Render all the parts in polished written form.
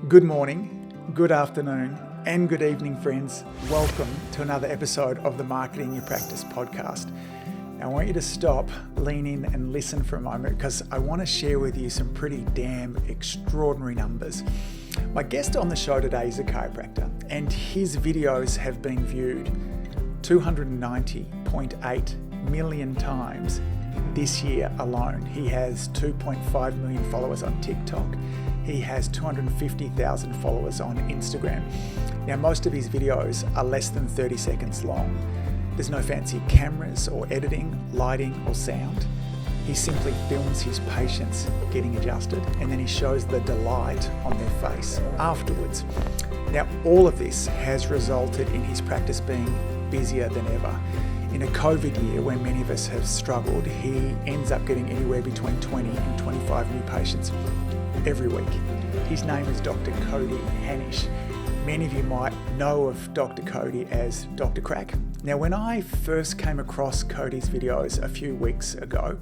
Good morning, good afternoon, and good evening, friends. Welcome to another episode of the Marketing Your Practice podcast. Now, I want you to stop, lean in, and listen for a moment because I want to share with you some pretty damn extraordinary numbers. My guest on the show today is a chiropractor, and his videos have been viewed 290.8 million times this year alone. He has 2.5 million followers on TikTok. He has 250,000 followers on Instagram. Now, most of his videos are less than 30 seconds long. There's no fancy cameras or editing, lighting or sound. He simply films his patients getting adjusted and then he shows the delight on their face afterwards. Now, all of this has resulted in his practice being busier than ever. In a COVID year when many of us have struggled, he ends up getting anywhere between 20 and 25 new patients every week. His name is Dr. Cody Hanish. Many of you might know of Dr. Cody as Dr. Crack. Now, when I first came across Cody's videos a few weeks ago,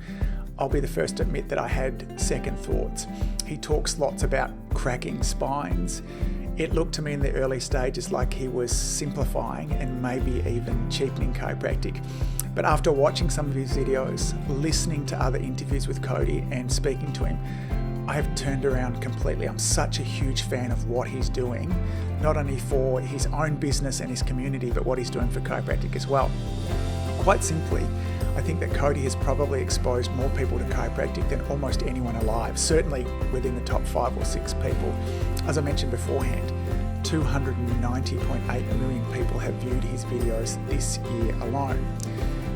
I'll be the first to admit that I had second thoughts. He talks lots about cracking spines. It looked to me in the early stages like he was simplifying and maybe even cheapening chiropractic. But after watching some of his videos, listening to other interviews with Cody and speaking to him, I have turned around completely. I'm such a huge fan of what he's doing, not only for his own business and his community, but what he's doing for chiropractic as well. Quite simply, I think that Cody has probably exposed more people to chiropractic than almost anyone alive, certainly within the top 5 or 6 people. As I mentioned beforehand, 290.8 million people have viewed his videos this year alone.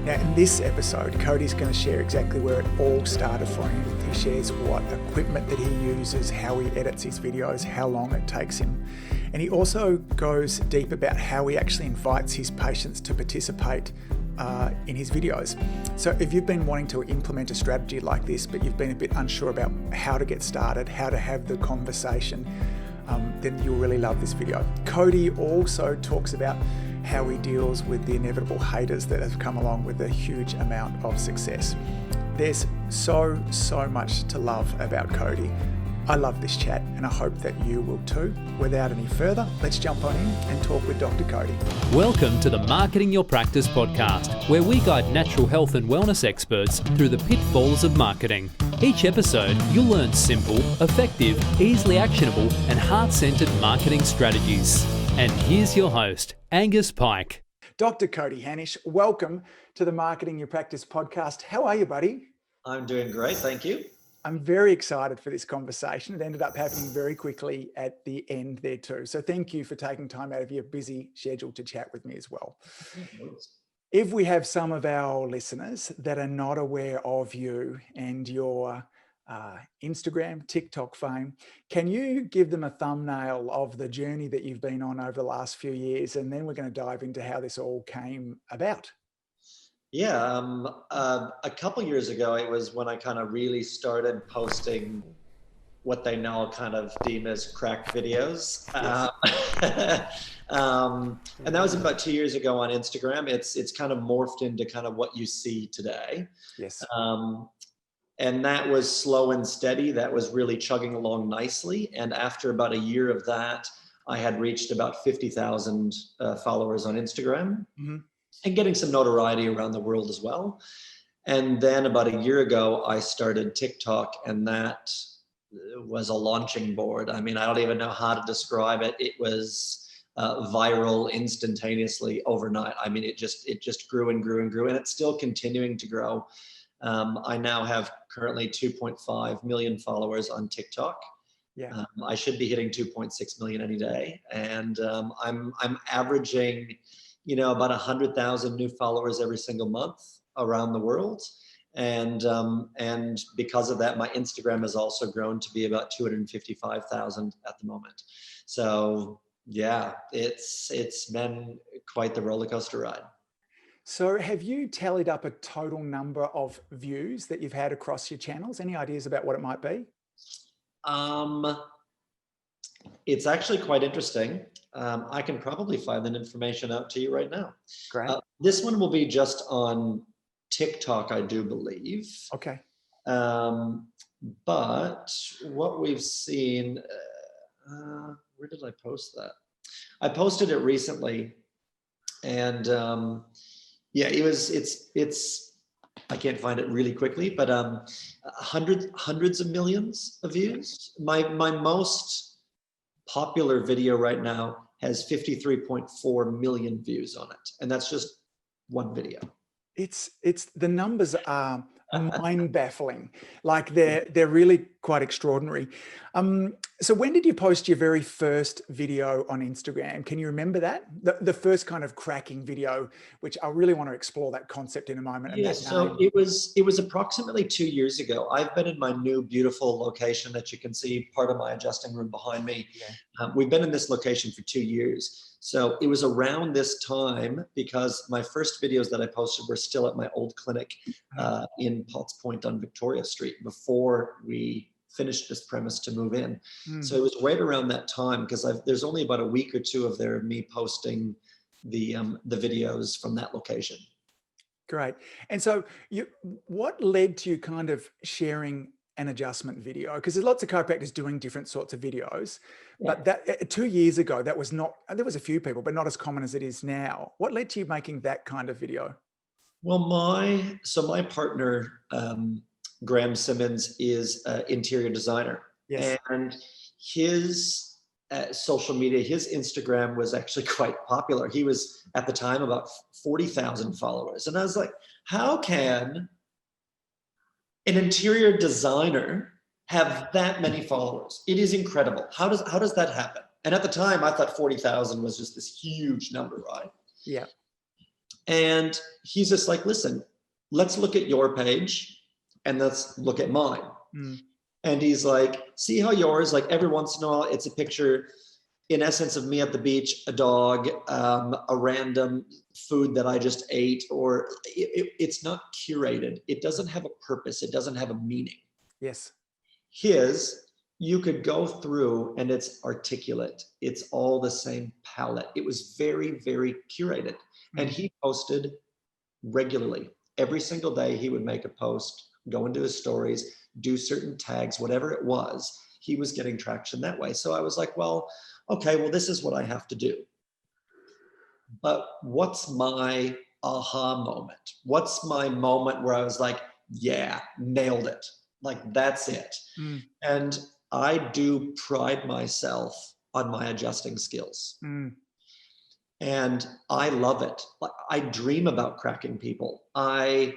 Now, in this episode, Cody's going to share exactly where it all started for him. He shares what equipment that he uses, how he edits his videos, how long it takes him. And he also goes deep about how he actually invites his patients to participate in his videos. So if you've been wanting to implement a strategy like this, but you've been a bit unsure about how to get started, how to have the conversation, then you'll really love this video. Cody also talks about how he deals with the inevitable haters that have come along with a huge amount of success. There's so much to love about Cody. I love this chat and I hope that you will too. Without any further, let's jump on in and talk with Dr. Cody. Welcome to the Marketing Your Practice podcast, where we guide natural health and wellness experts through the pitfalls of marketing. Each episode, you'll learn simple, effective, easily actionable, and heart-centered marketing strategies. And here's your host, Angus Pyke. Dr. Cody Hanish, welcome to the Marketing Your Practice podcast. How are you, buddy? I'm doing great, thank you. I'm very excited for this conversation. It ended up happening very quickly at the end there too. So thank you for taking time out of your busy schedule to chat with me as well. If we have some of our listeners that are not aware of you and your Instagram, TikTok fame, can you give them a thumbnail of the journey that you've been on over the last few years? And then we're going to dive into how this all came about. Yeah, a couple years ago, it was when I kind of really started posting what they now kind of deem as crack videos. Yes. And that was about 2 years ago on Instagram. It's kind of morphed into kind of what you see today. Yes. And that was slow and steady. That was really chugging along nicely. And after about a year of that, I had reached about 50,000 followers on Instagram. Mm-hmm. And getting some notoriety around the world as well. And then about a year ago, I started TikTok, and that was a launching board. I mean, I don't even know how to describe it. It was viral instantaneously overnight. I mean, it just grew and grew and grew, and it's still continuing to grow. I now have currently 2.5 million followers on TikTok. Yeah. I should be hitting 2.6 million any day. And I'm averaging about 100,000 new followers every single month around the world. And because of that, my Instagram has also grown to be about 255,000 at the moment. So yeah, it's been quite the roller coaster ride. So have you tallied up a total number of views that you've had across your channels? Any ideas about what it might be? It's actually quite interesting. I can probably find that information out to you right now. Great. This one will be just on TikTok, I do believe. Okay. But what we've seen, where did I post that? I posted it recently, and yeah, it's I can't find it really quickly, but hundreds of millions of views. My most popular video right now has 53.4 million views on it, and that's just one video. It's the numbers are mind baffling. Like they're really quite extraordinary. So when did you post your very first video on Instagram? Can you remember that? The first kind of cracking video, which I really want to explore that concept in a moment. Yeah, so it was approximately 2 years ago. I've been in my new beautiful location that you can see, part of my adjusting room behind me. Yeah. We've been in this location for 2 years. So it was around this time, because my first videos that I posted were still at my old clinic in Potts Point on Victoria Street before we finished this premise to move in. So it was right around that time, because there's only about a week or two of me posting the videos from that location. Great. And so what led to you kind of sharing an adjustment video? Because there's lots of chiropractors doing different sorts of videos, but that 2 years ago, that was not, there was a few people, but not as common as it is now. What led to you making that kind of video? Well, my partner, Graham Simmons, is an interior designer. Yes. And his social media, his Instagram was actually quite popular. He was at the time about 40,000 followers. And I was like, how can an interior designer have that many followers? It is incredible. How does that happen? And at the time I thought 40,000 was just this huge number, right? Yeah. And he's just like, listen, let's look at your page and let's look at mine. And he's like, see how yours, like every once in a while, it's a picture, in essence, of me at the beach, a dog, a random food that I just ate, or it's not curated. It doesn't have a purpose. It doesn't have a meaning. Yes. His, you could go through and it's articulate. It's all the same palette. It was very, very curated. And he posted regularly. Every single day he would make a post, go into his stories, do certain tags, whatever it was. He was getting traction that way. So I was like, well, okay, well, this is what I have to do. But what's my aha moment? What's my moment where I was like, yeah, nailed it. Like, that's it. And I do pride myself on my adjusting skills. And I love it. I dream about cracking people. My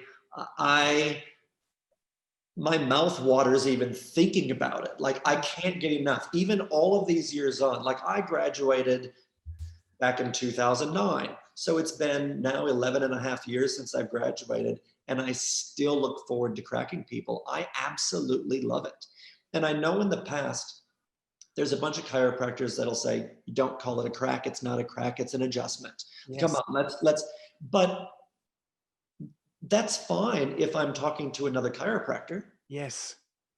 mouth waters even thinking about it. Like, I can't get enough. Even all of these years on, like, I graduated back in 2009. So it's been now 11 and a half years since I've graduated, and I still look forward to cracking people. I absolutely love it. And I know in the past, there's a bunch of chiropractors that'll say, don't call it a crack. It's not a crack. It's an adjustment. Yes. Come on, but that's fine if I'm talking to another chiropractor. Yes.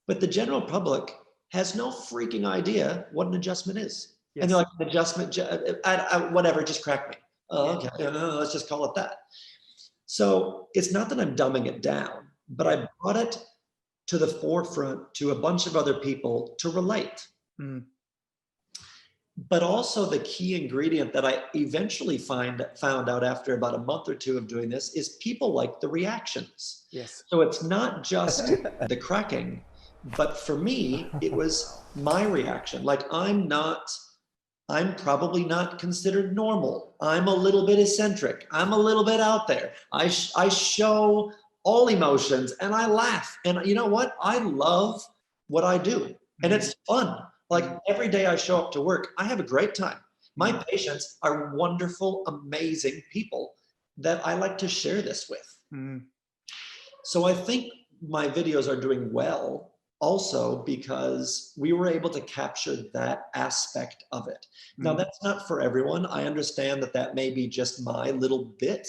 But the general public has no freaking idea what an adjustment is. Yes. And they're like, an adjustment, whatever, just crack me. Oh, okay, let's just call it that. So it's not that I'm dumbing it down, but I brought it to the forefront to a bunch of other people to relate. But also the key ingredient that I eventually found out after about a month or two of doing this is people like the reactions. Yes. So it's not just the cracking, but for me, it was my reaction. Like, I'm probably not considered normal. I'm a little bit eccentric. I'm a little bit out there. I show all emotions and I laugh. And you know what? I love what I do. And it's fun. Like, every day I show up to work, I have a great time. My patients are wonderful, amazing people that I like to share this with. So I think my videos are doing well also because we were able to capture that aspect of it. Now, that's not for everyone. I understand that may be just my little bit.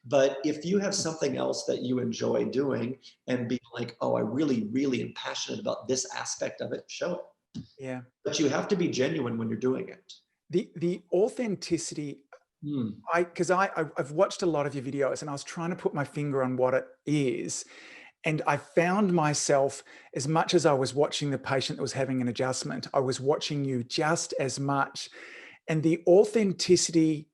But if you have something else that you enjoy doing and be like, oh, I really, really am passionate about this aspect of it, show it. Yeah. But you have to be genuine when you're doing it. The authenticity, because I've watched a lot of your videos and I was trying to put my finger on what it is. And I found myself, as much as I was watching the patient that was having an adjustment, I was watching you just as much. And the authenticity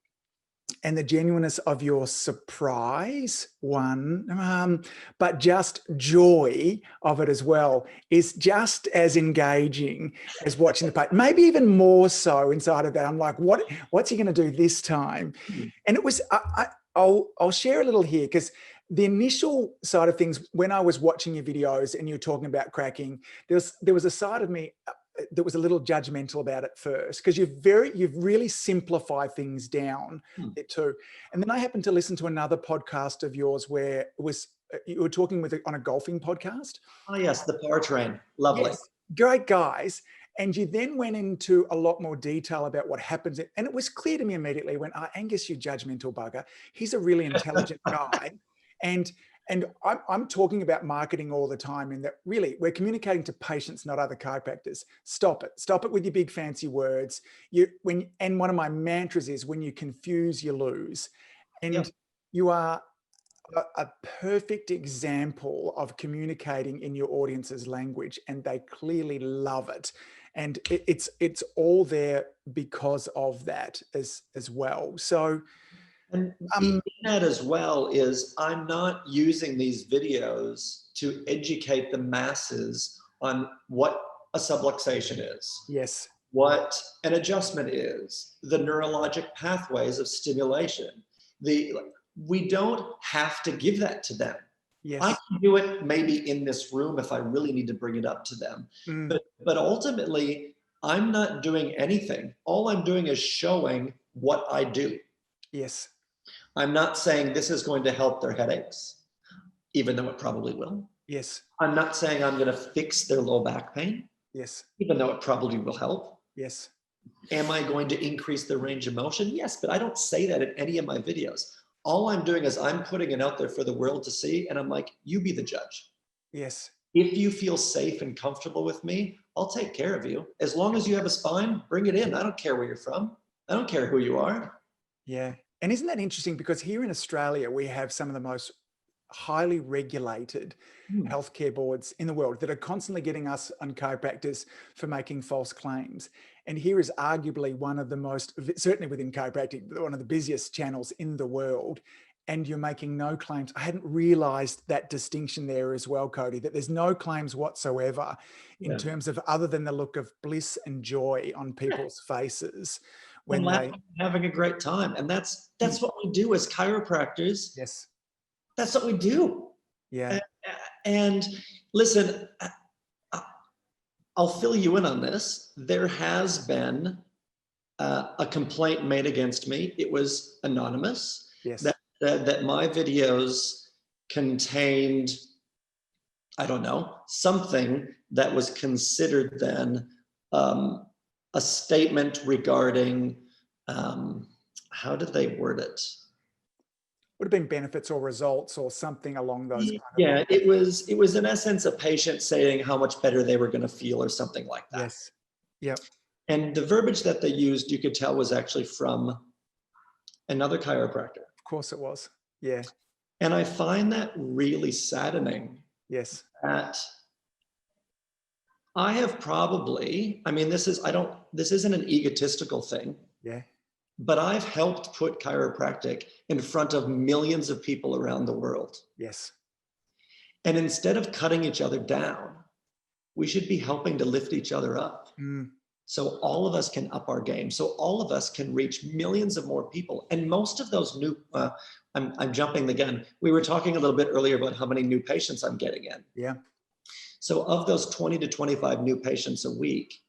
and the genuineness of your surprise, but just joy of it as well, is just as engaging as watching the patient. Maybe even more so inside of that. I'm like, what's he going to do this time? And it was, I'll share a little here, because the initial side of things, when I was watching your videos and you were talking about cracking, there was a side of me that was a little judgmental about it first, because you've really simplified things down there too. And then I happened to listen to another podcast of yours where it was, you were talking on a golfing podcast. Oh yes, the power train, lovely. Yes, great guys. And you then went into a lot more detail about what happens. And it was clear to me immediately when, Angus, you judgmental bugger, he's a really intelligent guy. And I'm talking about marketing all the time, in that really we're communicating to patients, not other chiropractors. Stop it. Stop it with your big fancy words. And one of my mantras is, when you confuse, you lose. And you are a perfect example of communicating in your audience's language, and they clearly love it. And it's all there because of that as well. So, and in that as well is, I'm not using these videos to educate the masses on what a subluxation is. Yes. What an adjustment is, the neurologic pathways of stimulation. We don't have to give that to them. Yes. I can do it maybe in this room if I really need to bring it up to them. But ultimately, I'm not doing anything. All I'm doing is showing what I do. Yes. I'm not saying this is going to help their headaches, even though it probably will. Yes. I'm not saying I'm going to fix their low back pain. Yes. Even though it probably will help. Yes. Am I going to increase the range of motion? Yes, but I don't say that in any of my videos. All I'm doing is I'm putting it out there for the world to see. And I'm like, you be the judge. Yes. If you feel safe and comfortable with me, I'll take care of you. As long as you have a spine, bring it in. I don't care where you're from. I don't care who you are. Yeah. And isn't that interesting? Because here in Australia, we have some of the most highly regulated healthcare boards in the world that are constantly getting us on chiropractors for making false claims. And here is arguably one of the most, certainly within chiropractic, one of the busiest channels in the world. And you're making no claims. I hadn't realized that distinction there as well, Cody, that there's no claims whatsoever in terms of, other than the look of bliss and joy on people's faces when they're having a great time. And that's what we do as chiropractors. Yes. That's what we do. Yeah. And listen, I'll fill you in on this. There has been a complaint made against me. It was anonymous. Yes. That my videos contained, I don't know, something that was considered then a statement regarding, how did they word it? Would have been benefits or results or something along those kind of lines. It was in essence a patient saying how much better they were going to feel or something like that. Yes. Yep. And the verbiage that they used, you could tell, was actually from another chiropractor. Of course it was. Yeah. And I find that really saddening. Yes. That I have probably, I mean, this isn't an egotistical thing. Yeah. But I've helped put chiropractic in front of millions of people around the world. Yes. And instead of cutting each other down, we should be helping to lift each other up. So all of us can up our game. So all of us can reach millions of more people. And most of those new, I'm jumping the gun. We were talking a little bit earlier about how many new patients I'm getting in. Yeah. So of those 20 to 25 new patients a week,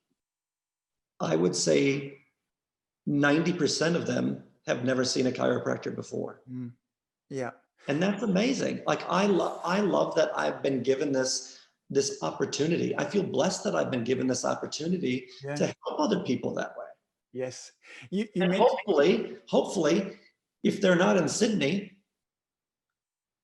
I would say 90% of them have never seen a chiropractor before. Yeah. And that's amazing. Like I love that I've been given this opportunity. I feel blessed that I've been given this opportunity to help other people that way. Yes. And hopefully, if they're not in Sydney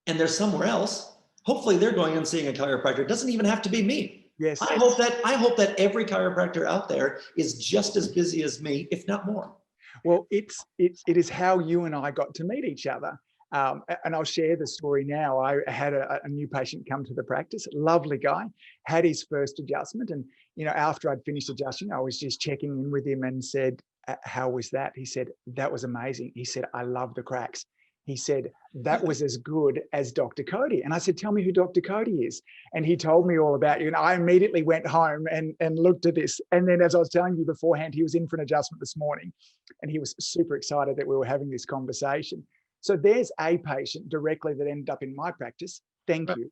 and they're somewhere else, hopefully they're going and seeing a chiropractor. It doesn't even have to be me. Yes. I hope that every chiropractor out there is just as busy as me, if not more. Well, it is how you and I got to meet each other. And I'll share the story now. I had a new patient come to the practice, lovely guy, had his first adjustment. And, after I'd finished adjusting, I was just checking in with him and said, how was that? He said, that was amazing. He said, I love the cracks. He said, that was as good as Dr. Cody. And I said, tell me who Dr. Cody is. And he told me all about you. And I immediately went home and looked at this. And then, as I was telling you beforehand, he was in for an adjustment this morning. And he was super excited that we were having this conversation. So there's a patient directly that ended up in my practice. Thank you.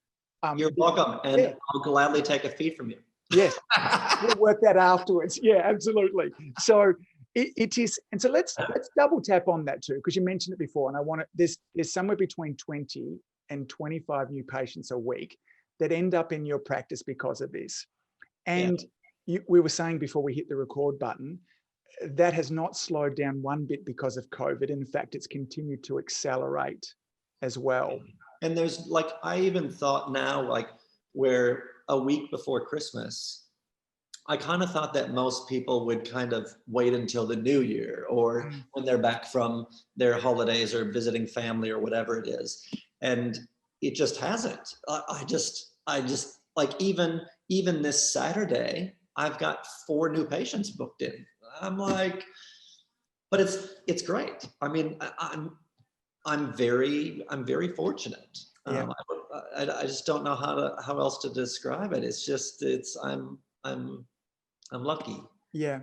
You're welcome. And I'll gladly take a fee from you. Yes, we'll work that afterwards. Yeah, absolutely. So it is. And so let's double tap on that too, because you mentioned it before. And I want to, there's somewhere between 20 and 25 new patients a week that end up in your practice because of this. And we were saying before we hit the record button, that has not slowed down one bit because of COVID. In fact, it's continued to accelerate as well. And there's I even thought now, where a week before Christmas, I kind of thought that most people would kind of wait until the new year or when they're back from their holidays or visiting family or whatever it is. And it just hasn't. I just even this Saturday, I've got 4 new patients booked in. I'm like, but it's great. I mean, I'm very fortunate. Yeah. I just don't know how else to describe it. It's just I'm lucky. Yeah,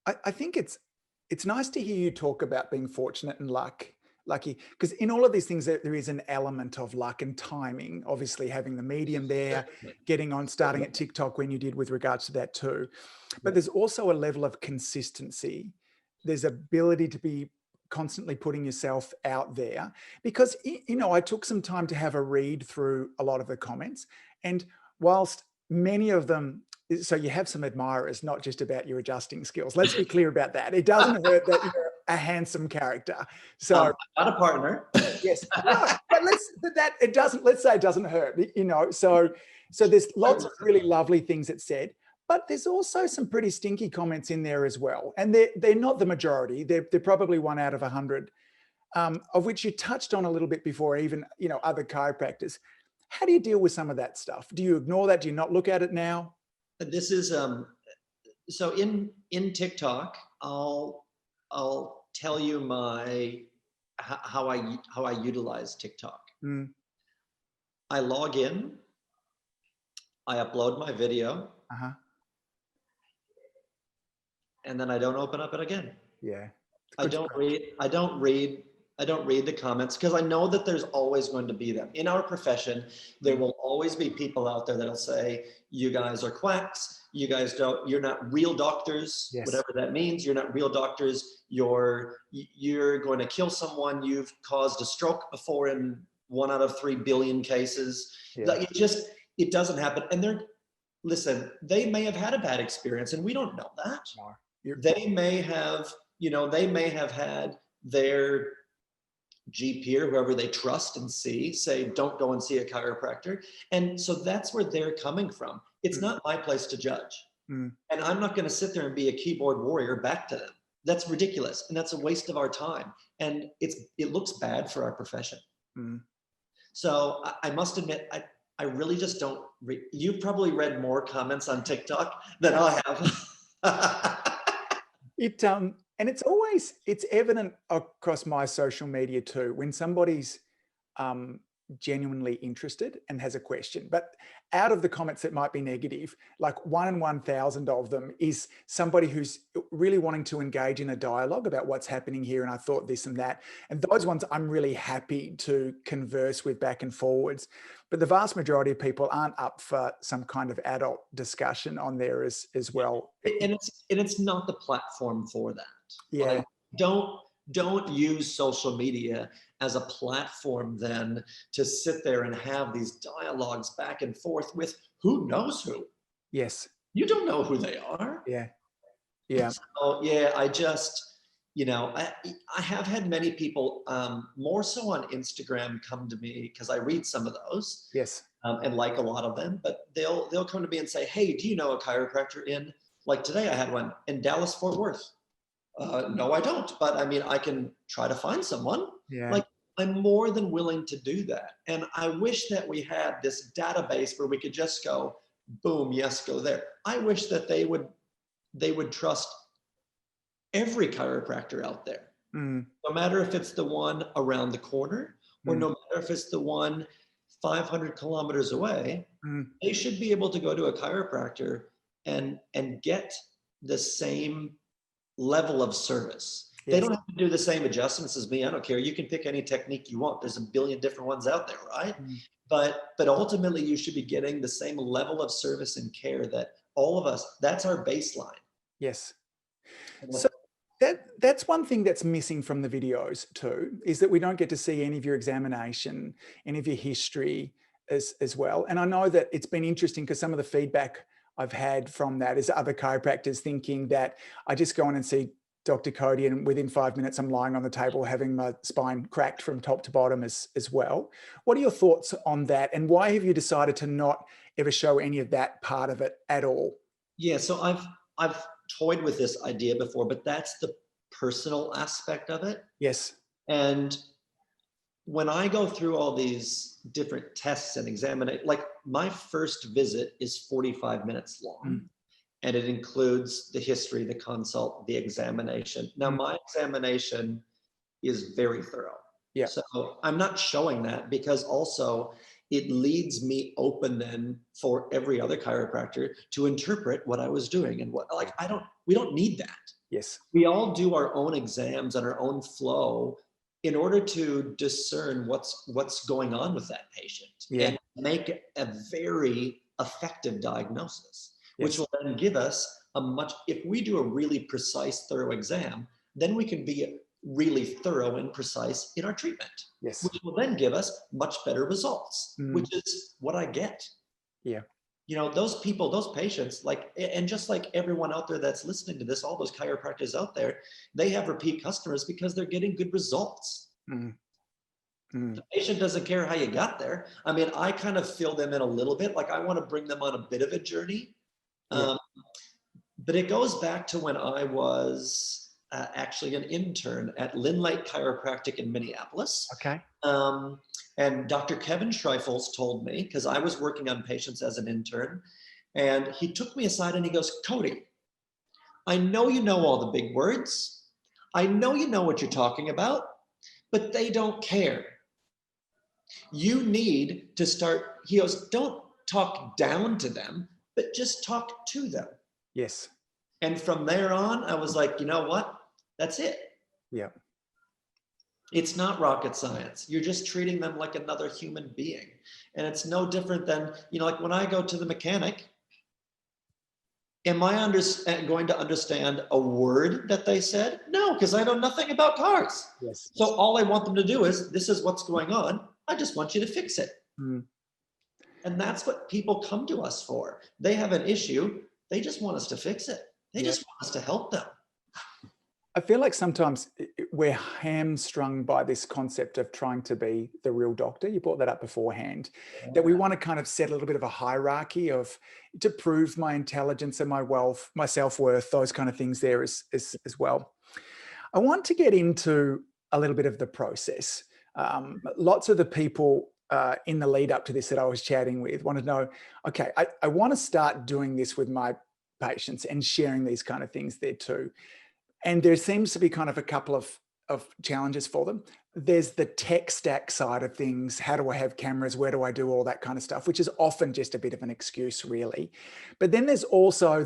I think it's nice to hear you talk about being fortunate and lucky, because in all of these things there is an element of luck and timing. Obviously, having the medium there, getting on, starting at TikTok when you did with regards to that too. But there's also a level of consistency. There's ability to be constantly putting yourself out there, because I took some time to have a read through a lot of the comments, and whilst many of them, so you have some admirers, not just about your adjusting skills. Let's be clear about that. It doesn't hurt that you're a handsome character. So not a partner. Yes, no, but let's say it doesn't hurt. So there's lots of really lovely things it said. But there's also some pretty stinky comments in there as well. And they're not the majority. They're probably 1 out of 100, of which you touched on a little bit before, even, other chiropractors. How do you deal with some of that stuff? Do you ignore that? Do you not look at it now? This is, so in TikTok, I'll tell you how I utilize TikTok. I log in, I upload my video. And then I don't open up it again. Yeah. I don't read the comments, because I know that there's always going to be them. In our profession, there will always be people out there that'll say, you guys are quacks. You're not real doctors, yes. Whatever that means. You're not real doctors. You're going to kill someone. You've caused a stroke before in 1 out of 3 billion cases. Yeah. It doesn't happen. And listen, they may have had a bad experience and we don't know that. No. They may have had their GP or whoever they trust and say, don't go and see a chiropractor. And so that's where they're coming from. It's not my place to judge. And I'm not going to sit there and be a keyboard warrior back to them. That's ridiculous. And that's a waste of our time. And it looks bad for our profession. So I must admit, I really just don't read. You've probably read more comments on TikTok than I have. And it's evident across my social media too, when somebody's genuinely interested and has a question. But out of the comments that might be negative, like 1 in 1,000 of them is somebody who's really wanting to engage in a dialogue about what's happening here. And I thought this and that. And those ones I'm really happy to converse with back and forwards. But the vast majority of people aren't up for some kind of adult discussion on there as well. And it's not the platform for that. Yeah. Like, don't use social media as a platform then to sit there and have these dialogues back and forth with who knows who. Yes. You don't know who they are. Yeah. Yeah. So yeah, I have had many people, more so on Instagram, come to me because I read some of those. Yes. And like a lot of them, but they'll come to me and say, hey, do you know a chiropractor in, like today I had one in Dallas, Fort Worth. No, I don't. But I mean, I can try to find someone. Yeah. Like, I'm more than willing to do that. And I wish that we had this database where we could just go, boom, yes, go there. I wish that they would trust every chiropractor out there. No matter if it's the one around the corner or no matter if it's the one 500 kilometers away, they should be able to go to a chiropractor and get the same level of service. Yes. They don't have to do the same adjustments as me. I don't care. You can pick any technique you want. There's a billion different ones out there, right? But ultimately you should be getting the same level of service and care that all of us, that's our baseline. Yes. So that's one thing that's missing from the videos too, is that we don't get to see any of your examination, any of your history as well. And I know that it's been interesting because some of the feedback I've had from that is other chiropractors thinking that I just go in and see Dr. Cody and within 5 minutes I'm lying on the table having my spine cracked from top to bottom as well. What are your thoughts on that? And why have you decided to not ever show any of that part of it at all? Yeah, so I've toyed with this idea before, but that's the personal aspect of it. Yes. And when I go through all these different tests and examine, like my first visit is 45 minutes long. And it includes the history, the consult, the examination. Now, my examination is very thorough. Yeah. So I'm not showing that because also it leaves me open then for every other chiropractor to interpret what I was doing and what, like, we don't need that. Yes. We all do our own exams and our own flow in order to discern what's going on with that patient and make a very effective diagnosis. Which will then give us if we do a really precise, thorough exam, then we can be really thorough and precise in our treatment. Yes. Which will then give us much better results, which is what I get. Yeah. You know, those people, those patients, and just like everyone out there that's listening to this, all those chiropractors out there, they have repeat customers because they're getting good results. The patient doesn't care how you got there. I mean, I kind of fill them in a little bit. Like I want to bring them on a bit of a journey. But it goes back to when I was actually an intern at Lynn Lake Chiropractic in Minneapolis. Okay. And Dr. Kevin Schreifels told me, because I was working on patients as an intern, and he took me aside and he goes, Cody, I know you know all the big words. I know you know what you're talking about, but they don't care. You need to start, he goes, don't talk down to them, but just talk to them. Yes. And from there on, I was like, you know what? That's it. Yeah. It's not rocket science. You're just treating them like another human being. And it's no different than, like when I go to the mechanic, am I going to understand a word that they said? No, because I know nothing about cars. Yes. So all I want them to do is, this is what's going on. I just want you to fix it. And that's what people come to us for. They have an issue. They just want us to fix it. They just want us to help them. I feel like sometimes we're hamstrung by this concept of trying to be the real doctor. You brought that up beforehand, that we want to kind of set a little bit of a hierarchy to prove my intelligence and my wealth, my self-worth, those kind of things there as well. I want to get into a little bit of the process. Lots of the people in the lead up to this that I was chatting with wanted to know, okay, I want to start doing this with my patients and sharing these kind of things there too. And there seems to be kind of a couple of challenges for them. There's the tech stack side of things. How do I have cameras? Where do I do all that kind of stuff, which is often just a bit of an excuse really. But then there's also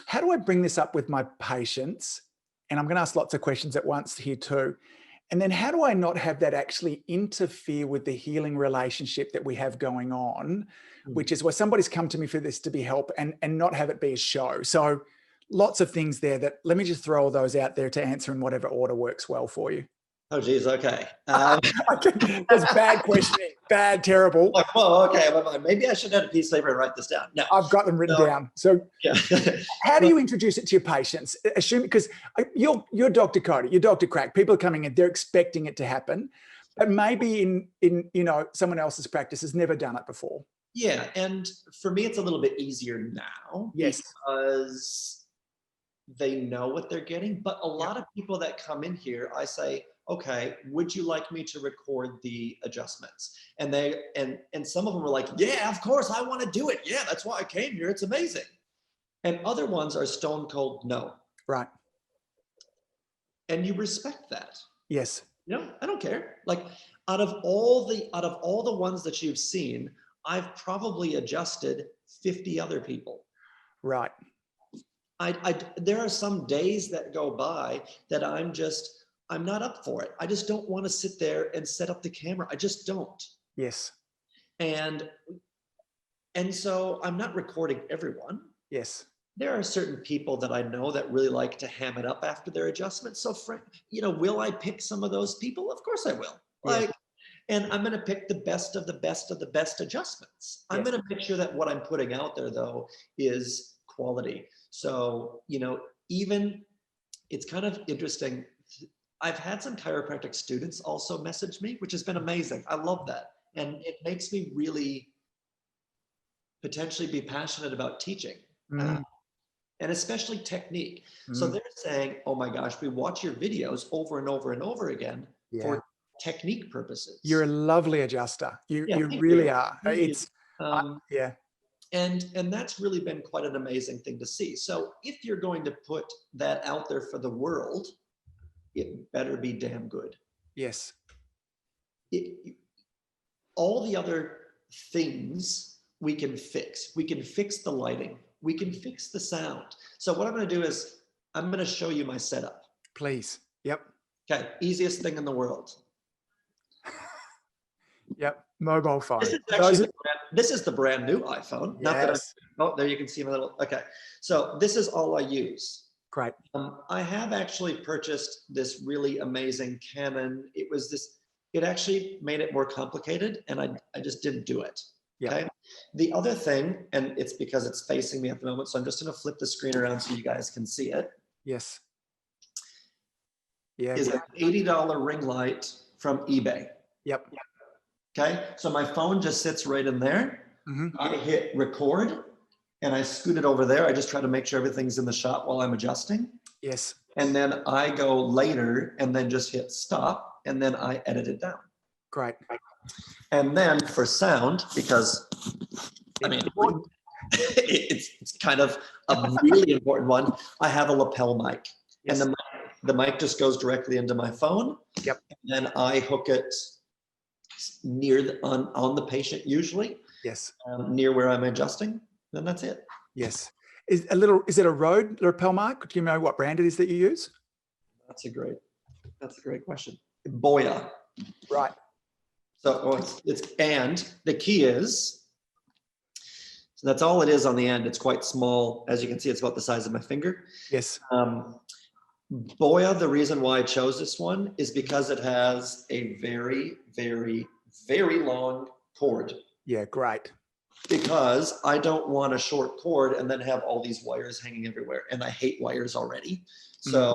how do I bring this up with my patients? And I'm going to ask lots of questions at once here too. And then how do I not have that actually interfere with the healing relationship that we have going on, which is where somebody's come to me for this to be help and not have it be a show. So lots of things there that let me just throw all those out there to answer in whatever order works well for you. Oh, geez. Okay. That's bad questioning. Bad, terrible. Like, well, okay. Well, maybe I should have a piece of paper and write this down. No, I've got them written down. So yeah. How do you introduce it to your patients? Assume, because you're Dr. Cody, you're Dr. Crack. People are coming in, they're expecting it to happen. But maybe in someone else's practice has never done it before. Yeah. And for me, it's a little bit easier now. Yes. Because they know what they're getting. But a lot of people that come in here, I say, okay, would you like me to record the adjustments? And some of them are like, yeah, of course, I want to do it. Yeah, that's why I came here. It's amazing. And other ones are stone cold no. Right. And you respect that. Yes. I don't care. Like out of all the ones that you've seen, I've probably adjusted 50 other people. Right. There are some days that go by that I'm not up for it. I just don't want to sit there and set up the camera. I just don't. Yes. And so I'm not recording everyone. Yes. There are certain people that I know that really like to ham it up after their adjustments. So, will I pick some of those people? Of course I will. And I'm going to pick the best of the best of the best adjustments. I'm going to make sure that what I'm putting out there, though, is quality. So, even it's kind of interesting. I've had some chiropractic students also message me, which has been amazing. I love that. And it makes me really potentially be passionate about teaching. And especially technique. So they're saying, oh my gosh, we watch your videos over and over and over again for technique purposes. You're a lovely adjuster. You really are. It's And that's really been quite an amazing thing to see. So if you're going to put that out there for the world, it better be damn good. Yes. All the other things we can fix. We can fix the lighting. We can fix the sound. So what I'm going to do is I'm going to show you my setup. Please. Yep. Okay. Easiest thing in the world. Yep. Mobile phone. This is the brand new iPhone. Yes. There you can see my little, okay. So this is all I use. Great. I have actually purchased this really amazing Canon. It actually made it more complicated and I just didn't do it. Yep. Okay. The other thing, and it's because it's facing me at the moment, so I'm just going to flip the screen around so you guys can see it. Yes. Yeah. Is an $80 ring light from eBay. Yep. Okay. So my phone just sits right in there. I hit record and I scoot it over there. I just try to make sure everything's in the shot while I'm adjusting. Yes. And then I go later and then just hit stop and then I edit it down. Great. And then for sound, because it's kind of a really important one, I have a lapel mic. Yes. And the mic just goes directly into my phone. Yep. And then I hook it near on the patient usually. Yes. Near where I'm adjusting. Then that's it. Yes. Is it a Rode lapel mic? Do you know what brand it is that you use? That's a great question. Boya. Right. So and the key is, so that's all it is on the end. It's quite small. As you can see, it's about the size of my finger. Yes. Boya, the reason why I chose this one is because it has a very, very, very long cord. Yeah, great. Because I don't want a short cord and then have all these wires hanging everywhere. And I hate wires already. So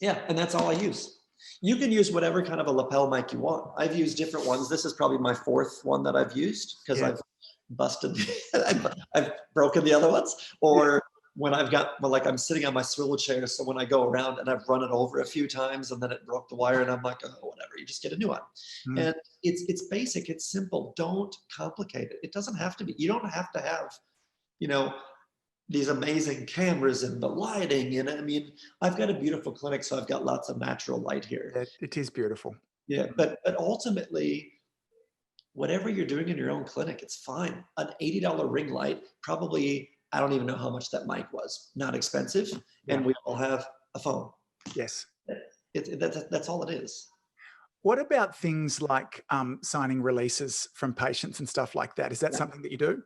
and that's all I use. You can use whatever kind of a lapel mic you want. I've used different ones. This is probably my fourth one that I've used because I've busted, I've broken the other ones. Or when I'm sitting on my swivel chair. So when I go around and I've run it over a few times and then it broke the wire and I'm like, oh, whatever, you just get a new one. And it's basic, it's simple. Don't complicate it. It doesn't have to be, you don't have to have, these amazing cameras and the lighting. And I mean, I've got a beautiful clinic, so I've got lots of natural light here. It is beautiful. Yeah, but ultimately, whatever you're doing in your own clinic, it's fine. An $80 ring light, probably, I don't even know how much that mic was. Not expensive, and we all have a phone. Yes. That's all it is. What about things like signing releases from patients and stuff like that? Is that something that you do?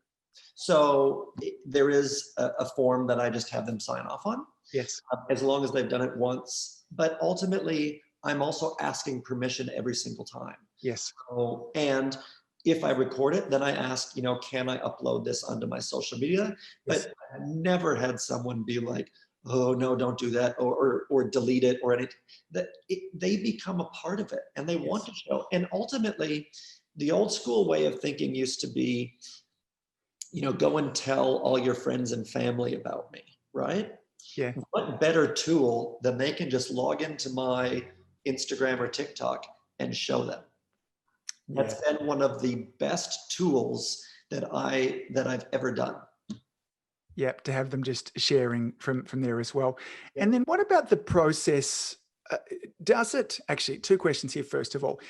So there is a form that I just have them sign off on. Yes. As long as they've done it once. But ultimately, I'm also asking permission every single time. Yes. So, and if I record it, then I ask, can I upload this onto my social media? But I've never had someone be like, oh, no, don't do that, or delete it or anything. They become a part of it and they want to show. And ultimately, the old school way of thinking used to be, go and tell all your friends and family about me, right? Yeah. What better tool than they can just log into my Instagram or TikTok and show them? That's been one of the best tools that I've ever done. Yep, to have them just sharing from there as well. And then what about the process? Does it actually, two questions here, first of all.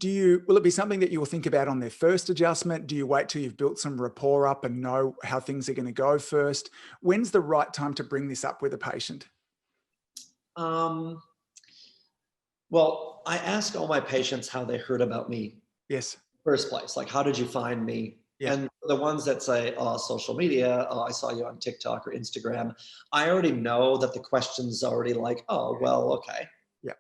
Will it be something that you'll think about on their first adjustment? Do you wait till you've built some rapport up and know how things are going to go first? When's the right time to bring this up with a patient? Well, I ask all my patients how they heard about me. Yes. First place, like, how did you find me? Yeah. And the ones that say, oh, social media, oh, I saw you on TikTok or Instagram, I already know that the question's already like, oh, well, okay. Yeah.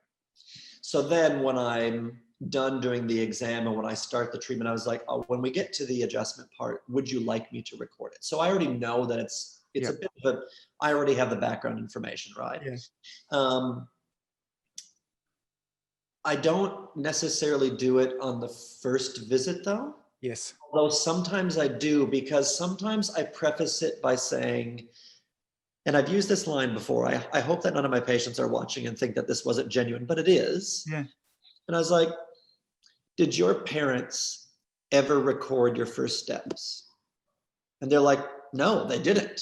So then when I'm done doing the exam and when I start the treatment, I was like, oh, when we get to the adjustment part, would you like me to record it? So I already know that it's a bit of a, I already have the background information, right? Yeah. I don't necessarily do it on the first visit though. Yes. Although sometimes I do, because sometimes I preface it by saying, and I've used this line before, I hope that none of my patients are watching and think that this wasn't genuine, but it is. Yeah. And I was like, did your parents ever record your first steps? And they're like, no, they didn't.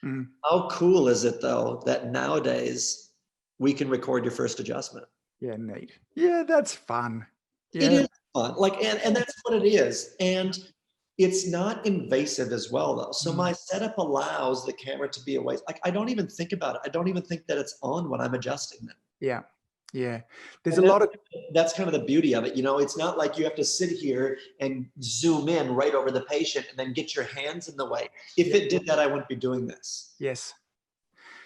Mm. How cool is it though, that nowadays we can record your first adjustment? Yeah, neat. Yeah, that's fun. Yeah. It is fun. Like, and that's what it is. And it's not invasive as well though. So my setup allows the camera to be away. Like, I don't even think about it. I don't even think that it's on when I'm adjusting them. Yeah. Yeah. There's And a lot of, that's kind of the beauty of it. You know, it's not like you have to sit here and zoom in right over the patient and then get your hands in the way. If it did that, I wouldn't be doing this. yes.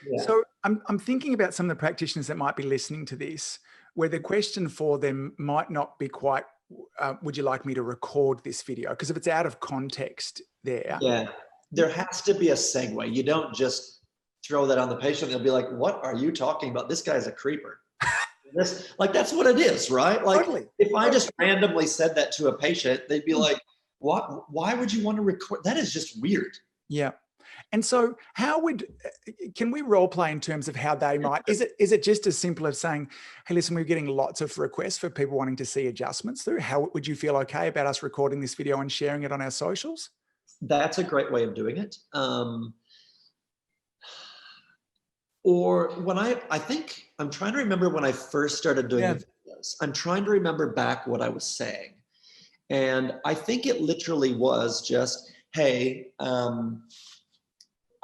Yeah. So I'm thinking about some of the practitioners that might be listening to this, where the question for them might not be quite, would you like me to record this video? Because if it's out of context there. Yeah, there has to be a segue. You don't just throw that on the patient. They'll be like, what are you talking about? This guy's a creeper. That's what it is, right? Like, Totally. If I just randomly said that to a patient, they'd be like, what? Why would you want to record? That is just weird. Yeah. And so can we role play in terms of how they might, is it just as simple as saying, hey, listen, we're getting lots of requests for people wanting to see adjustments through. How would you feel okay about us recording this video and sharing it on our socials? That's a great way of doing it. Or when I think, I'm trying to remember when I first started doing the videos. I'm trying to remember back what I was saying. And I think it literally was just, hey,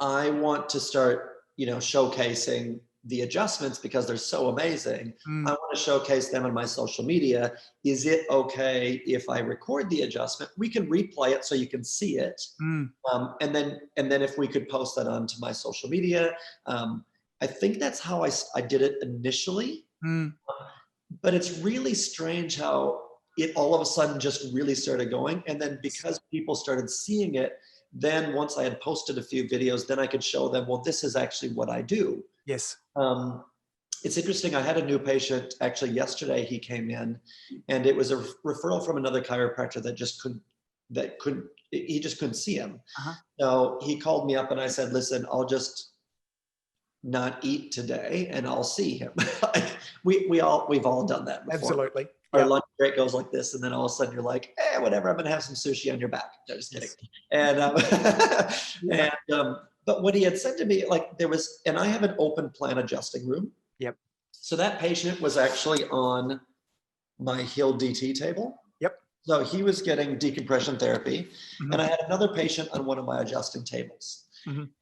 I want to start, showcasing the adjustments because they're so amazing. I want to showcase them on my social media. Is it okay if I record the adjustment? We can replay it so you can see it. And then if we could post that onto my social media. I think that's how I did it initially. But it's really strange how it all of a sudden just really started going. And then because people started seeing it, then once I had posted a few videos, then I could show them, well, this is actually what I do. Yes. It's interesting. I had a new patient actually yesterday. He came in and it was a referral from another chiropractor that he just couldn't see him. So he called me up and I said, listen, I'll just not eat today and I'll see him. We've all done that before. Absolutely. Our lunch break goes like this, and then all of a sudden you're like, whatever, I'm gonna have some sushi on your back. No, just kidding. And but what he had said to me, like and I have an open plan adjusting room. Yep. So that patient was actually on my heel DT table. Yep. So he was getting decompression therapy, and I had another patient on one of my adjusting tables.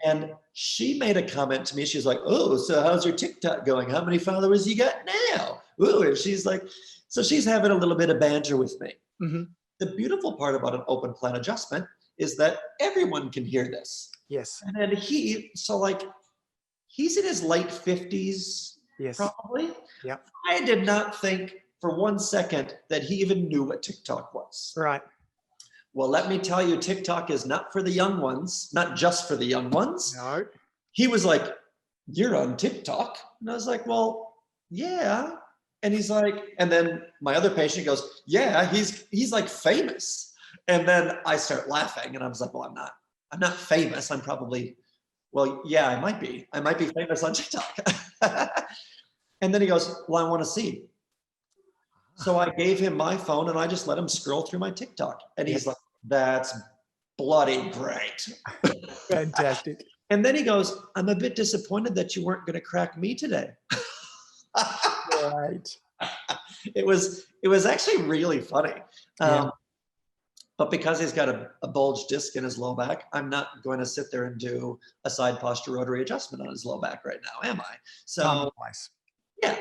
And she made a comment to me. She's like, oh, so how's your TikTok going? How many followers you got now? Ooh, and she's like, so she's having a little bit of banter with me. The beautiful part about an open plan adjustment is that everyone can hear this. Yes. And then he's in his late 50s, probably. Yeah. I did not think for 1 second that he even knew what TikTok was. Right. Well, let me tell you, TikTok is not for the young ones, not just for the young ones. No. He was like, you're on TikTok? And I was like, well, yeah. And he's like, and then my other patient goes, yeah, he's like famous. And then I start laughing and I was like, well, I'm not famous. I'm probably well, yeah, I might be famous on TikTok. And then he goes, well, I want to see. So I gave him my phone and I just let him scroll through my TikTok. And he's like, that's bloody great. Fantastic. And then he goes, I'm a bit disappointed that you weren't going to crack me today. Right. It was actually really funny. But because he's got a bulged disc in his low back, I'm not going to sit there and do a side posture rotary adjustment on his low back right now, am I? So, yeah.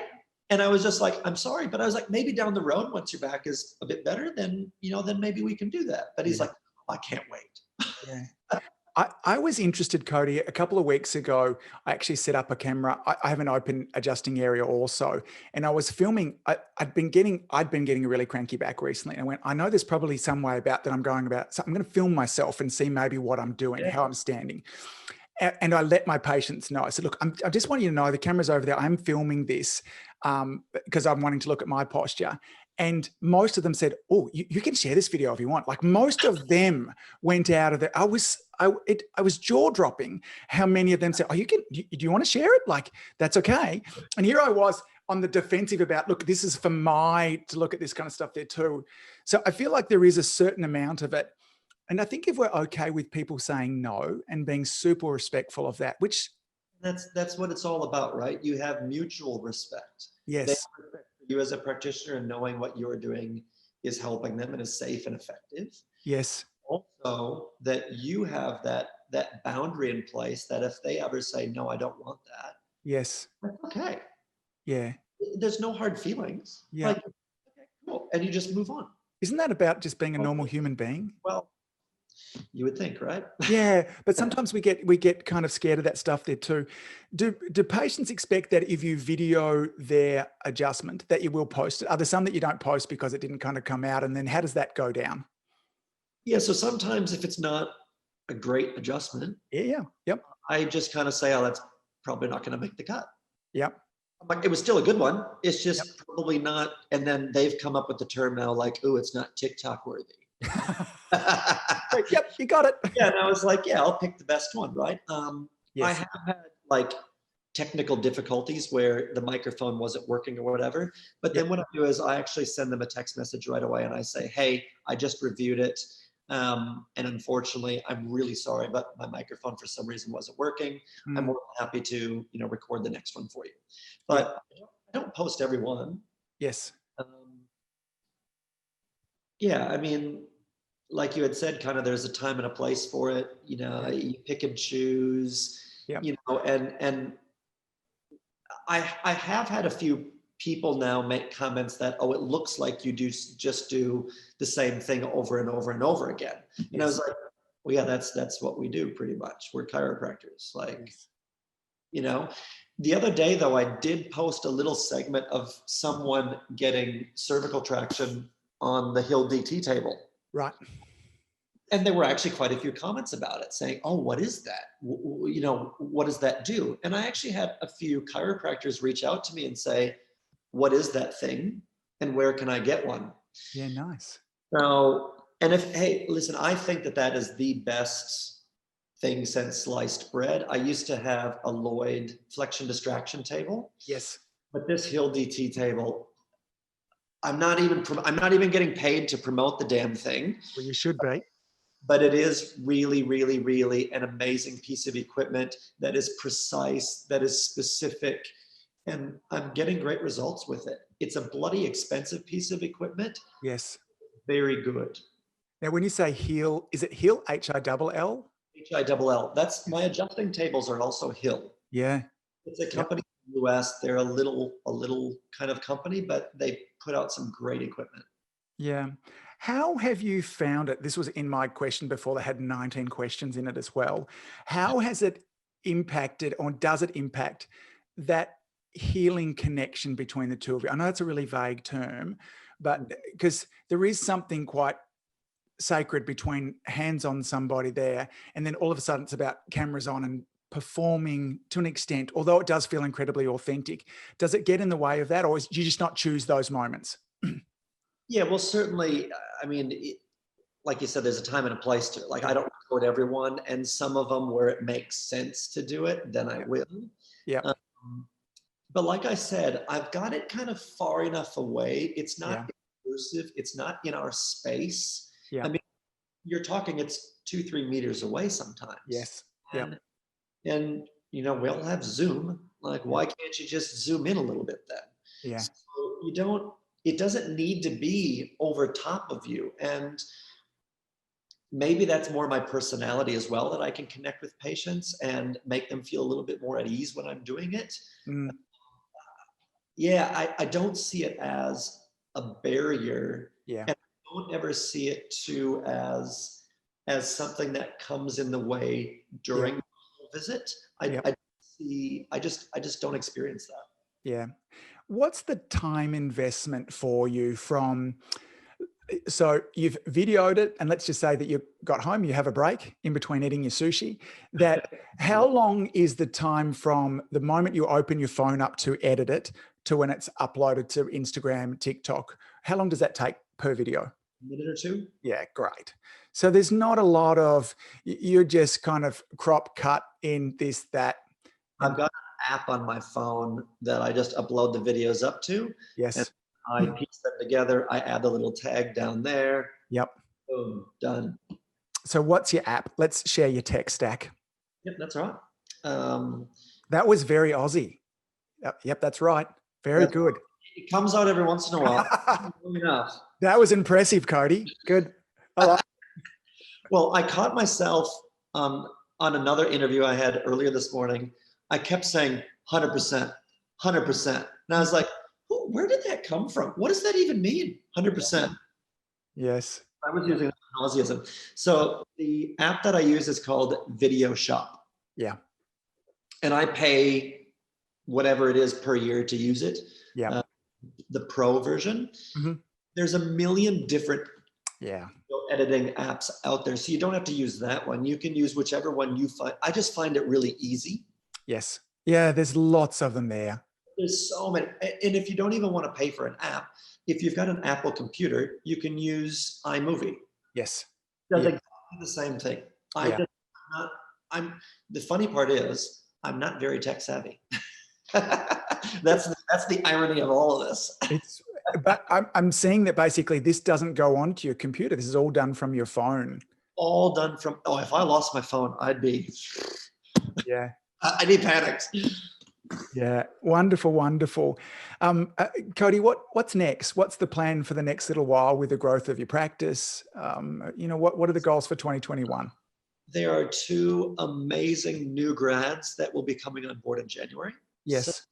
And I was just like, I'm sorry, but I was like, maybe down the road, once your back is a bit better, then, then maybe we can do that. But he's like, I can't wait. Yeah. I was interested, Cody, a couple of weeks ago, I actually set up a camera. I have an open adjusting area also. And I was filming, I'd been getting a really cranky back recently. And I went, I know there's probably some way about that I'm going about. So I'm going to film myself and see maybe what I'm doing, how I'm standing. And I let my patients know. I said, look, I just want you to know the camera's over there. I'm filming this because I'm wanting to look at my posture. And most of them said, oh, you can share this video if you want. Like most of them went out of there. I was jaw dropping how many of them said, oh, do you want to share it? Like, that's okay. And here I was on the defensive about, look, this is for to look at this kind of stuff there too. So I feel like there is a certain amount of it. And I think if we're okay with people saying no and being super respectful of that, which that's what it's all about, right? You have mutual respect. Yes. They respect you as a practitioner and knowing what you're doing is helping them and is safe and effective. Yes. Also, that you have that boundary in place that if they ever say, no, I don't want that. Yes. That's okay. Yeah. There's no hard feelings. Yeah. Like, okay, cool. And you just move on. Isn't that about just being a normal human being? Well, you would think, right? Yeah, but sometimes we get kind of scared of that stuff there too. Do patients expect that if you video their adjustment that you will post it? Are there some that you don't post because it didn't kind of come out? And then how does that go down? Yeah, so sometimes if it's not a great adjustment, yep, I just kind of say, oh, that's probably not going to make the cut. Yep. Like, it was still a good one. It's just probably not. And then they've come up with the term now, like, oh, it's not TikTok worthy. Yep, you got it. Yeah, and I was like, yeah, I'll pick the best one, right? Yes. I have had like technical difficulties where the microphone wasn't working or whatever. But then what I do is I actually send them a text message right away and I say, hey, I just reviewed it. And unfortunately, I'm really sorry, but my microphone for some reason wasn't working. I'm more than happy to, record the next one for you. But I don't post every one. Yes. Yeah, I mean, like you had said, kind of there's a time and a place for it. You pick and choose. And I have had a few people now make comments that, oh, it looks like you just do the same thing over and over and over again. And I was like, well, yeah, that's what we do pretty much. We're chiropractors. Like, the other day though, I did post a little segment of someone getting cervical traction on the Hill DT table. Right. And there were actually quite a few comments about it saying, oh, what is that? What does that do? And I actually had a few chiropractors reach out to me and say, what is that thing? And where can I get one? Yeah, nice. So, and hey, listen, I think that is the best thing since sliced bread. I used to have a Lloyd flexion distraction table. Yes. But this Hill DT table, I'm not even getting paid to promote the damn thing. Well, you should be. But it is really, really, really an amazing piece of equipment that is precise, that is specific, and I'm getting great results with it. It's a bloody expensive piece of equipment. Yes. Very good. Now, when you say Hill, is it Hill, H-I-L-L? H-I-L-L. That's my adjusting tables are also Hill. Yeah. It's a company in the US. They're a little kind of company, but they put out some great equipment. Yeah. How have you found it? This was in my question before. They had 19 questions in it as well. How has it impacted, or does it impact that healing connection between the two of you? I know that's a really vague term, but because there is something quite sacred between hands on somebody there, and then all of a sudden it's about cameras on and performing to an extent, although it does feel incredibly authentic. Does it get in the way of that, or do you just not choose those moments? Yeah, well, certainly. I mean, like you said, there's a time and a place to it. Like I don't record everyone, and some of them where it makes sense to do it, then I will. Yeah. But like I said, I've got it kind of far enough away. It's not intrusive. It's not in our space. Yeah. I mean, you're talking, it's 2-3 meters away sometimes. Yes. And you know, we all have Zoom. Like, why can't you just zoom in a little bit then? Yeah. So it doesn't need to be over top of you. And maybe that's more my personality as well, that I can connect with patients and make them feel a little bit more at ease when I'm doing it. I don't see it as a barrier. Yeah. And I don't ever see it too as something that comes in the way during the visit. I just don't experience that. Yeah. What's the time investment for you from, so you've videoed it, and let's just say that you got home, you have a break in between eating your sushi, that how long is the time from the moment you open your phone up to edit it to when it's uploaded to Instagram, TikTok? How long does that take per video? A minute or two. Yeah, great. So there's not a lot of, you're just kind of crop cut in this, that. I've got an app on my phone that I just upload the videos up to. Yes. And I piece them together. I add the little tag down there. Yep. Boom, done. So what's your app? Let's share your tech stack. Yep, that's right. That was very Aussie. Yep, that's right. Very good. It comes out every once in a while. That was impressive, Cody. Good. Well, I caught myself on another interview I had earlier this morning. I kept saying 100%, 100%. And I was like, where did that come from? What does that even mean? 100%. Yes. I was using Aussieism. So the app that I use is called Video Shop. Yeah. And I pay whatever it is per year to use it. Yeah. The pro version. Mm-hmm. There's a million different editing apps out there. So you don't have to use that one. You can use whichever one you find. I just find it really easy. Yes. Yeah, there's lots of them there. There's so many. And if you don't even want to pay for an app, if you've got an Apple computer, you can use iMovie. Yes. Does exactly the same thing. The funny part is I'm not very tech savvy. That's the irony of all of this. But I'm seeing that basically this doesn't go onto your computer. This is all done from your phone. All done from, if I lost my phone, I'd be, I'd be panicked. Yeah. Wonderful. Wonderful. Cody, what's next? What's the plan for the next little while with the growth of your practice? What are the goals for 2021? There are 2 amazing new grads that will be coming on board in January. Yes.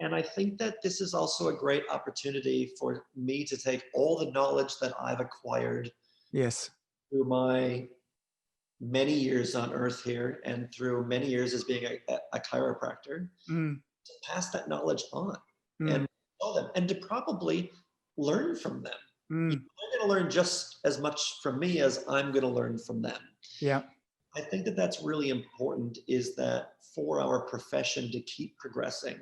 And I think that this is also a great opportunity for me to take all the knowledge that I've acquired through my many years on earth here and through many years as being a chiropractor, to pass that knowledge on and show them and to probably learn from them. They're going to learn just as much from me as I'm going to learn from them. Yeah. I think that that's really important, is that for our profession to keep progressing,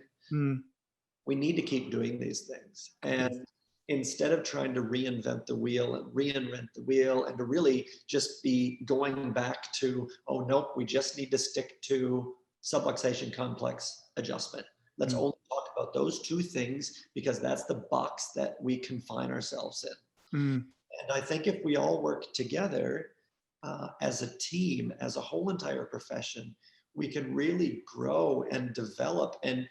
we need to keep doing these things. And instead of trying to reinvent the wheel and to really just be going back to, oh, nope, we just need to stick to subluxation complex adjustment. Let's only talk about those 2 things because that's the box that we confine ourselves in. And I think if we all work together as a team, as a whole entire profession, we can really grow and develop and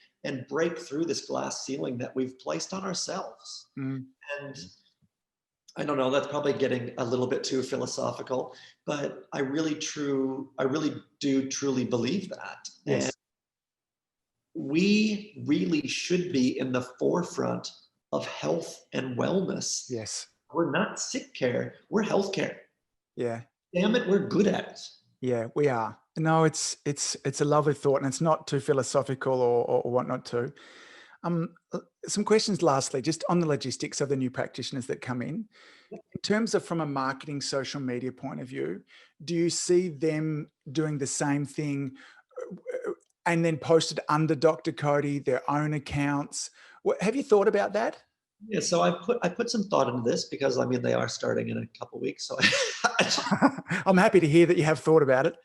break through this glass ceiling that we've placed on ourselves. And I don't know, that's probably getting a little bit too philosophical, but I really do truly believe that. Yes. And we really should be in the forefront of health and wellness. Yes. We're not sick care, we're health care. Yeah. Damn it, we're good at it. Yeah, we are. No, it's a lovely thought, and it's not too philosophical or whatnot too. Some questions lastly, just on the logistics of the new practitioners that come in. In terms of from a marketing social media point of view, do you see them doing the same thing and then posted under Dr. Cody, their own accounts? Have you thought about that? Yeah, so I put some thought into this because I mean they are starting in a couple weeks. So I'm happy to hear that you have thought about it.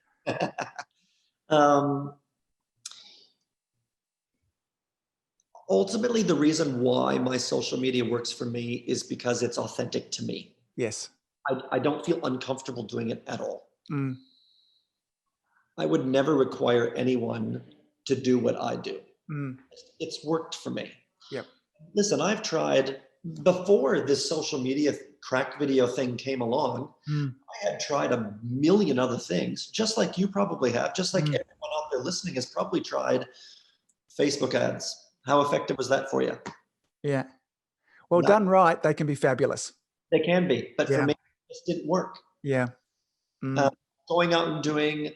Ultimately, the reason why my social media works for me is because it's authentic to me. Yes. I don't feel uncomfortable doing it at all. Mm. I would never require anyone to do what I do. Mm. It's worked for me. Yep. Listen, I've tried before this social media crack video thing came along. I had tried a million other things, just like you probably have, just like everyone out there listening has probably tried Facebook ads. How effective was that for you? Yeah. Well, done right, they can be fabulous. They can be, but for Yeah. me, it just didn't work. Yeah. Going out and doing,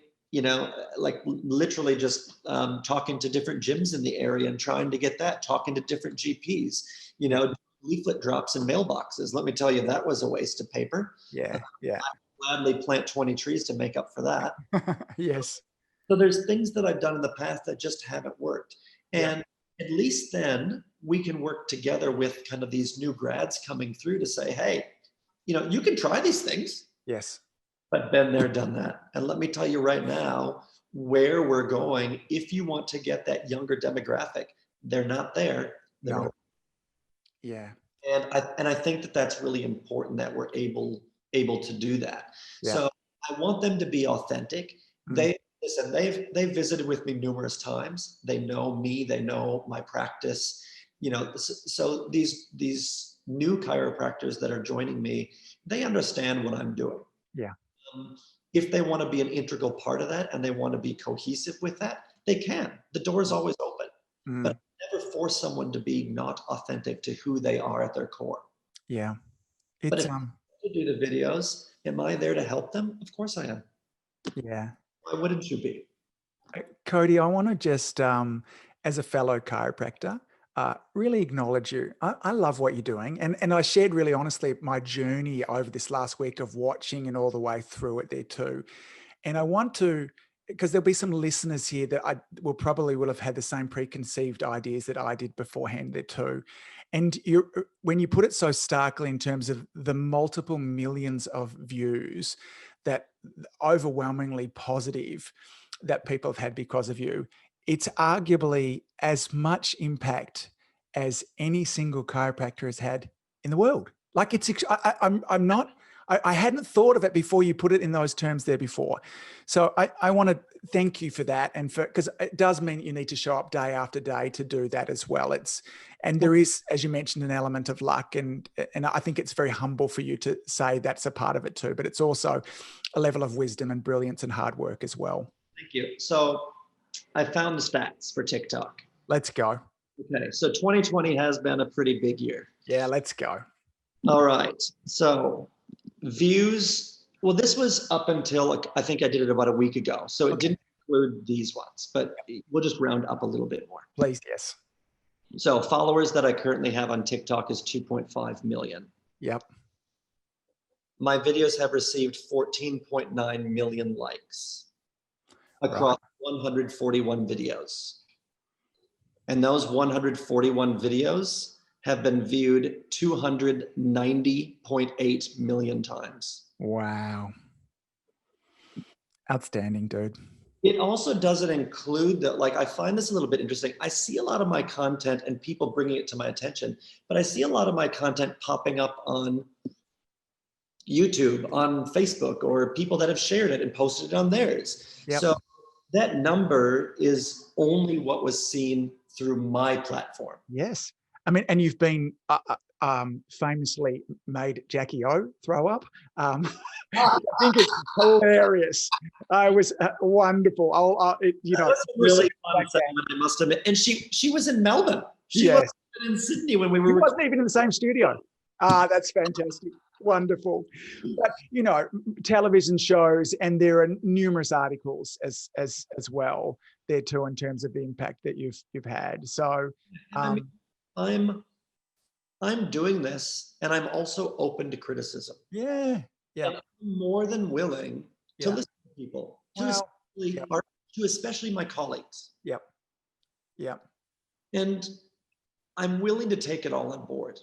like literally just talking to different gyms in the area and trying to get that, talking to different GPs, leaflet drops in mailboxes. Let me tell you, that was a waste of paper. Yeah. Yeah. I'd gladly plant 20 trees to make up for that. Yes. So there's things that I've done in the past that just haven't worked. And at least then we can work together with kind of these new grads coming through to say, hey, you can try these things. Yes. But been there, done that. And let me tell you right now, where we're going, if you want to get that younger demographic, they're not there. No. Yeah. And I think that that's really important that we're able to do that. Yeah. So I want them to be authentic. They've visited with me numerous times. They know me, they know my practice. So these new chiropractors that are joining me, they understand what I'm doing. Yeah. If they want to be an integral part of that and they want to be cohesive with that, they can. The door is always open. But I never force someone to be not authentic to who they are at their core. Yeah. But It's if I do the videos, am I there to help them? Of course I am. yeah. Why wouldn't you be? Cody, I want to just, as a fellow chiropractor, really acknowledge you. I love what you're doing. And I shared really honestly my journey over this last week of watching and all the way through it there too. And I want to, because there'll be some listeners here that will have had the same preconceived ideas that I did beforehand there too. And when you put it so starkly in terms of the multiple millions of views that overwhelmingly positive that people have had because of you, it's arguably as much impact as any single chiropractor has had in the world. Like I hadn't thought of it before you put it in those terms there before. So I want to thank you for that. And because it does mean you need to show up day after day to do that as well. And there is, as you mentioned, an element of luck. And I think it's very humble for you to say that's a part of it too, but it's also a level of wisdom and brilliance and hard work as well. Thank you. So I found the stats for TikTok. Let's go. Okay. So 2020 has been a pretty big year. Yeah, let's go. All right. So views, well, this was up until I think I did it about a week ago. So it didn't include these ones, but we'll just round up a little bit more. Please, yes. So followers that I currently have on TikTok is 2.5 million. Yep. My videos have received 14.9 million likes across 141 videos. And those 141 videos have been viewed 290.8 million times. Wow. Outstanding, dude. It also doesn't include that, like, I find this a little bit interesting. I see a lot of my content and people bringing it to my attention, but I see a lot of my content popping up on YouTube, on Facebook, or people that have shared it and posted it on theirs. Yep. So that number is only what was seen through my platform. Yes. I mean, and you've been famously made Jackie O throw up. I think it's hilarious. It was wonderful. That was a really fun segment, I must admit. And she was in Melbourne. She wasn't in Sydney when we were. She wasn't even in the same studio. That's fantastic. Wonderful. But television shows, and there are numerous articles as well there too in terms of the impact that you've had. So I'm doing this, and I'm also open to criticism. Yeah. And I'm more than willing to listen to people, to especially my colleagues. Yep. And I'm willing to take it all on board.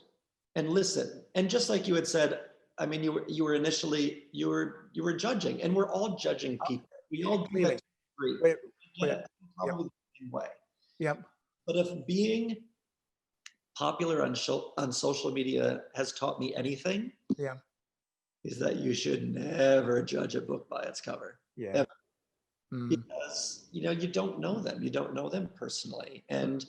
and listen. And just like you had said, I mean, you were initially, you were judging, and we're all judging people. We all do that to a degree. Probably the same way. Yep. But if being popular on social media has taught me anything, is that you should never judge a book by its cover. Yeah. Because, you don't know them. You don't know them personally. And,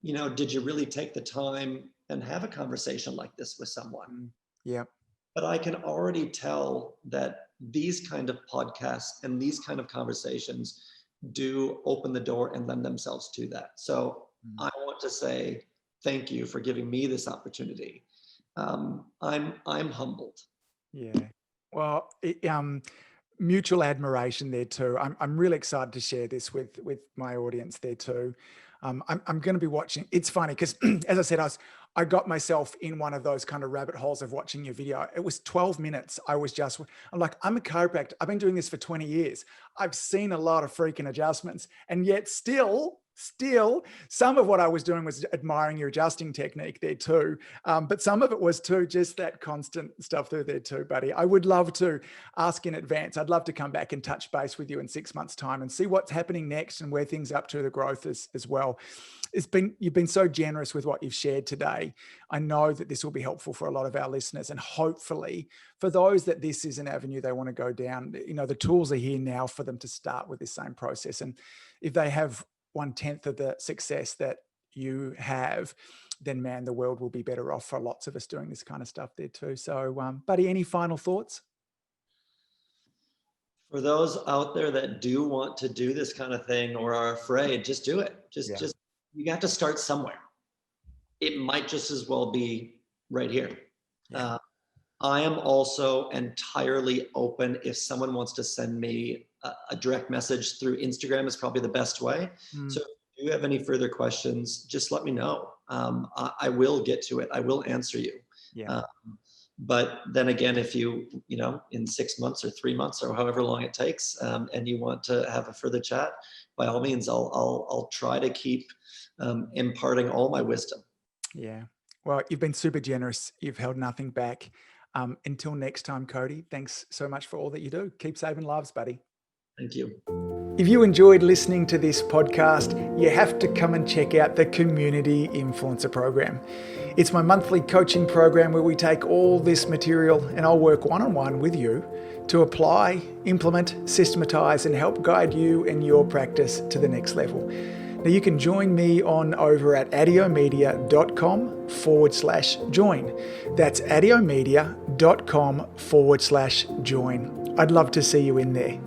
did you really take the time and have a conversation like this with someone? Yeah. But I can already tell that these kind of podcasts and these kind of conversations do open the door and lend themselves to that. So I want to say thank you for giving me this opportunity. I'm humbled. Yeah. Well, mutual admiration there too. I'm really excited to share this with my audience there too. I'm going to be watching. It's funny because, as I said, I got myself in one of those kind of rabbit holes of watching your video. It was 12 minutes. I'm like, I'm a chiropractor. I've been doing this for 20 years. I've seen a lot of freaking adjustments, and yet still some of what I was doing was admiring your adjusting technique there too. But some of it was too, just that constant stuff through there too, buddy. I would love to ask in advance. I'd love to come back and touch base with you in 6 months' time and see what's happening next and where things are up to, the growth as well. You've been so generous with what you've shared today. I know that this will be helpful for a lot of our listeners, and hopefully for those that this is an avenue they want to go down, the tools are here now for them to start with this same process. And if they have 1/10 of the success that you have, then man, the world will be better off for lots of us doing this kind of stuff there too. So, buddy, any final thoughts? For those out there that do want to do this kind of thing or are afraid, just do it. Just you have to start somewhere. It might just as well be right here. Yeah. I am also entirely open. If someone wants to send me a direct message through Instagram, is probably the best way. So if you have any further questions, just let me know. I will get to it. I will answer you. Yeah. But then again, if you in 6 months or 3 months or however long it takes, and you want to have a further chat, by all means, I'll try to keep imparting all my wisdom. Yeah. Well, you've been super generous. You've held nothing back. Until next time, Cody, thanks so much for all that you do. Keep saving lives, buddy. Thank you. If you enjoyed listening to this podcast, you have to come and check out the Community Influencer Program. It's my monthly coaching program where we take all this material and I'll work one-on-one with you to apply, implement, systematize, and help guide you and your practice to the next level. Now you can join me over at adiomedia.com/join. That's adiomedia.com/join. I'd love to see you in there.